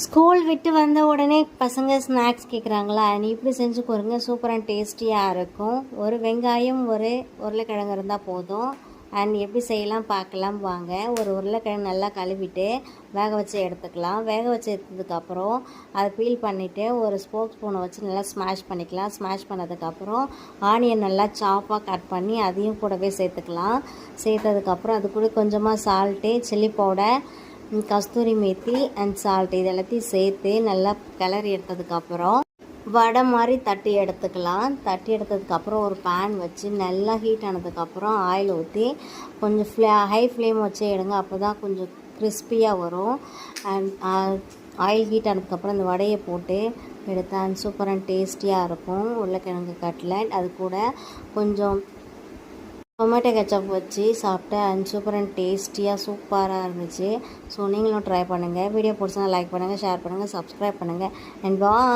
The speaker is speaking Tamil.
ஸ்கூல் விட்டு வந்த உடனே பசங்க ஸ்நாக்ஸ் கேட்குறாங்களா, நீ இப்படி செஞ்சு கொடுங்க, சூப்பர் அண்ட் டேஸ்டியாக இருக்கும். ஒரு வெங்காயம் ஒரு உருளைக்கிழங்கு இருந்தால் போதும். அண்ட் எப்படி செய்யலாம் பார்க்கலாம் வாங்க. ஒரு உருளைக்கிழங்கு நல்லா கழுவிட்டு வேக வச்சு எடுத்துக்கலாம். வேக வச்சு எடுத்ததுக்கப்புறம் அதை பீல் பண்ணிவிட்டு ஒரு ஸ்பூனை வச்சு நல்லா ஸ்மாஷ் பண்ணிக்கலாம். ஸ்மாஷ் பண்ணதுக்கப்புறம் ஆனியன் நல்லா சாப்பாக கட் பண்ணி அதையும் கூடவே சேர்த்துக்கலாம். சேர்த்ததுக்கப்புறம் அது கூட கொஞ்சமாக salt, chilli powder, kasturi methi and salt இது எல்லாத்தையும் சேர்த்து நல்லா கிளறி எடுத்ததுக்கப்புறம் வடை மாதிரி தட்டி எடுத்துக்கலாம். தட்டி எடுத்ததுக்கப்புறம் ஒரு பேன் வச்சு நல்லா ஹீட் ஆனதுக்கப்புறம் ஆயில் ஊற்றி கொஞ்சம் ஹை ஃப்ளேம் வச்சு எடுங்க. அப்போ தான் கொஞ்சம் கிறிஸ்பியாக வரும். அண்ட் ஆயில் ஹீட் ஆனதுக்கப்புறம் இந்த வடையை போட்டு எடுத்தால் சூப்பர் அண்ட் டேஸ்டியாக இருக்கும் உருளைக்கிழங்கு கட்லட். அது கூட கொஞ்சம் டொமேட்டோ கெச்சப் வச்சு சாப்பிட்டேன். அண்ட் சூப்பர் அண்ட் டேஸ்டியாக சூப்பராக இருந்துச்சு. ஸோ நீங்களும் ட்ரை பண்ணுங்கள். வீடியோ பிடிச்சா லைக் பண்ணுங்கள், ஷேர் பண்ணுங்கள், சப்ஸ்கிரைப் பண்ணுங்கள். அண்ட் பாய்.